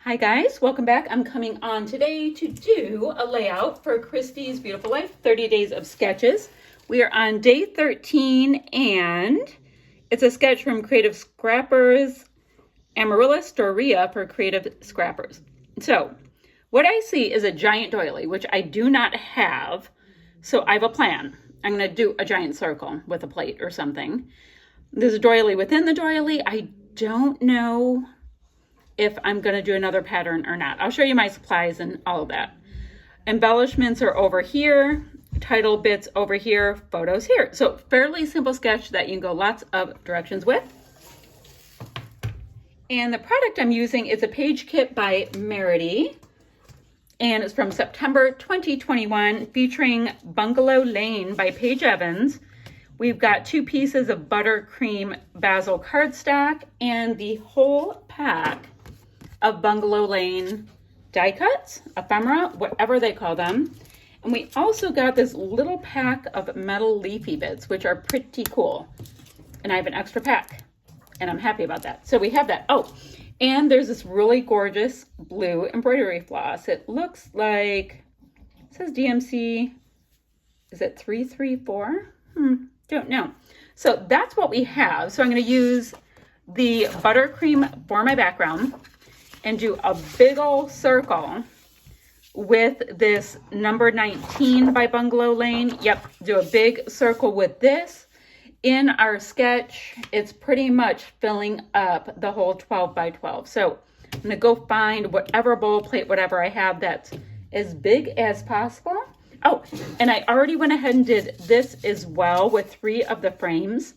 Hi guys, welcome back. I'm coming on today to do a layout for Christy's Beautiful Life 30 Days of Sketches. We are on day 13 and it's a sketch from Creative Scrappers, Amaryllis Doria for Creative Scrappers. So what I see is a giant doily, which I do not have. So I have a plan. I'm going to do a giant circle with a plate or something. There's a doily within the doily. I don't know if I'm going to do another pattern or not. I'll show you my supplies and all of that. Embellishments are over here, title bits over here, photos here. So fairly simple sketch that you can go lots of directions with. And the product I'm using is a Paige kit by Merity. And it's from September 2021, featuring Bungalow Lane by Paige Evans. We've got 2 pieces of buttercream basil cardstock and the whole pack of Bungalow Lane die cuts, ephemera, whatever they call them. And we also got this little pack of metal leafy bits, which are pretty cool. And I have an extra pack, and I'm happy about that. So we have that. Oh, and there's this really gorgeous blue embroidery floss. It looks like, it says DMC, is it 334? Don't know. So that's what we have. So I'm going to use the buttercream for my background and do a big old circle with this number 19 by Bungalow Lane. Yep, do a big circle with this. In our sketch, it's pretty much filling up the whole 12 by 12. So I'm going to go find whatever bowl plate, whatever I have that's as big as possible. Oh, and I already went ahead and did this as well with 3 of the frames.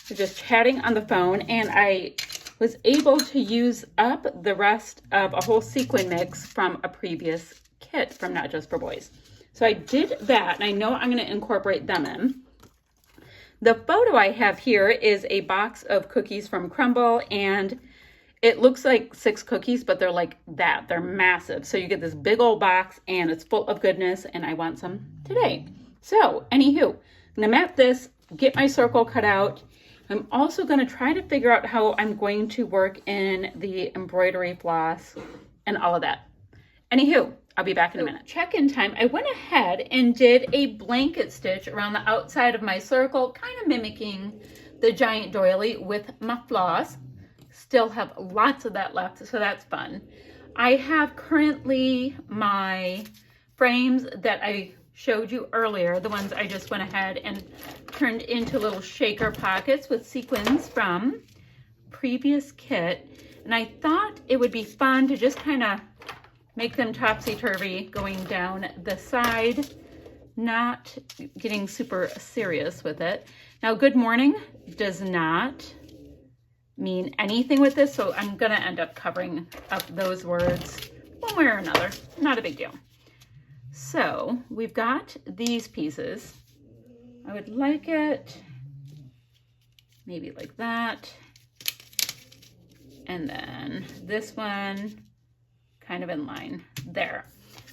So just chatting on the phone, and I was able to use up the rest of a whole sequin mix from a previous kit from Not Just for Boys. So I did that, and I know I'm going to incorporate them in. The photo I have here is a box of cookies from Crumble, and it looks like 6 cookies, but they're like that. They're massive. So you get this big old box, and it's full of goodness, and I want some today. So, anywho, I'm going to map this, get my circle cut out. I'm also going to try to figure out how I'm going to work in the embroidery floss and all of that. Anywho, I'll be back in a minute. Check-in time. I went ahead and did a blanket stitch around the outside of my circle, kind of mimicking the giant doily with my floss. Still have lots of that left, so that's fun. I have currently my frames that I showed you earlier, the ones I just went ahead and turned into little shaker pockets with sequins from previous kit. And I thought it would be fun to just kind of make them topsy-turvy going down the side, not getting super serious with it. Now, good morning does not mean anything with this, so I'm gonna end up covering up those words one way or another. Not a big deal. So we've got these pieces. I would like it maybe like that. And then this one kind of in line there.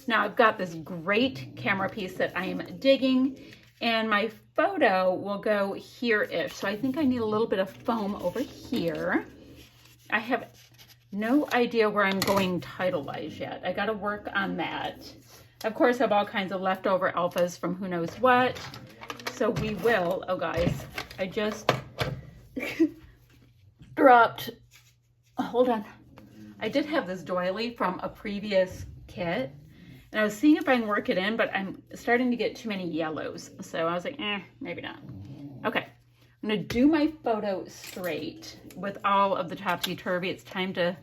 Now I've got this great camera piece that I am digging, and my photo will go here-ish. So I think I need a little bit of foam over here. I have no idea where I'm going title-wise yet. I got to work on that. Of course, I have all kinds of leftover alphas from who knows what. So we will, oh guys, I just dropped, hold on. I did have this doily from a previous kit, and I was seeing if I can work it in, but I'm starting to get too many yellows. So I was like, maybe not. Okay, I'm gonna do my photo straight with all of the topsy-turvy. It's time to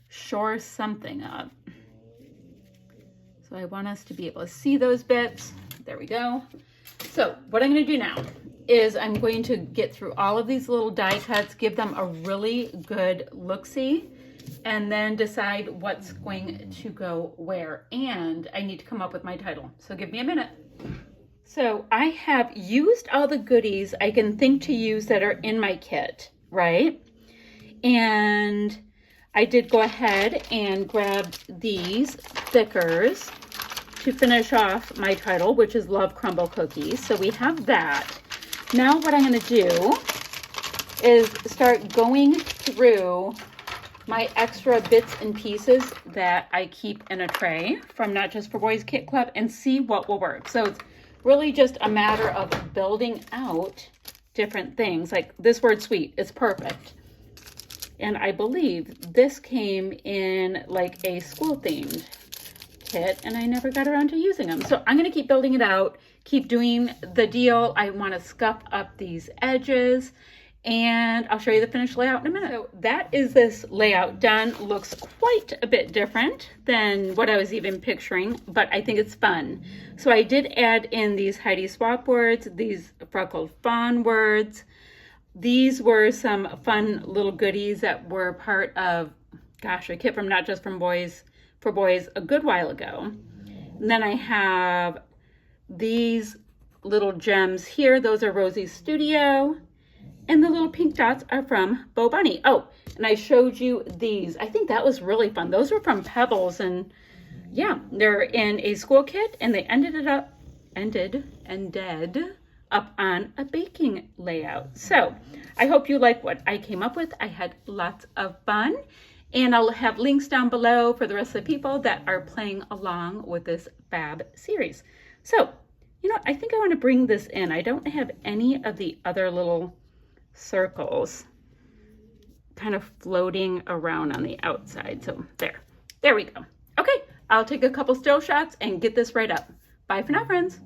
shore something up. So I want us to be able to see those bits. There we go. So what I'm going to do now is I'm going to get through all of these little die cuts, give them a really good look-see, and then decide what's going to go where. And I need to come up with my title. So give me a minute. So I have used all the goodies I can think to use that are in my kit, right? And I did go ahead and grab these thickers to finish off my title, which is Love Crumble Cookies. So we have that. Now what I'm going to do is start going through my extra bits and pieces that I keep in a tray from Not Just for Boys Kit Club and see what will work. So it's really just a matter of building out different things. Like this word sweet is perfect. And I believe this came in like a school themed kit and I never got around to using them. So I'm going to keep building it out, keep doing the deal. I want to scuff up these edges and I'll show you the finished layout in a minute. So that is this layout done. Looks quite a bit different than what I was even picturing, but I think it's fun. So I did add in these Heidi Swap words, these Freckled Fawn words. These were some fun little goodies that were part of, gosh, a kit from Not Just from Boys for Boys a good while ago. And then I have these little gems here. Those are Rosie's Studio. And the little pink dots are from Bo Bunny. Oh, and I showed you these. I think that was really fun. Those were from Pebbles. And yeah, they're in a school kit. And they ended up on a baking layout. So I hope you like what I came up with. I had lots of fun. And I'll have links down below for the rest of the people that are playing along with this fab series. So, you know, I think I want to bring this in. I don't have any of the other little circles kind of floating around on the outside. So there we go. Okay, I'll take a couple still shots and get this right up. Bye for now, friends.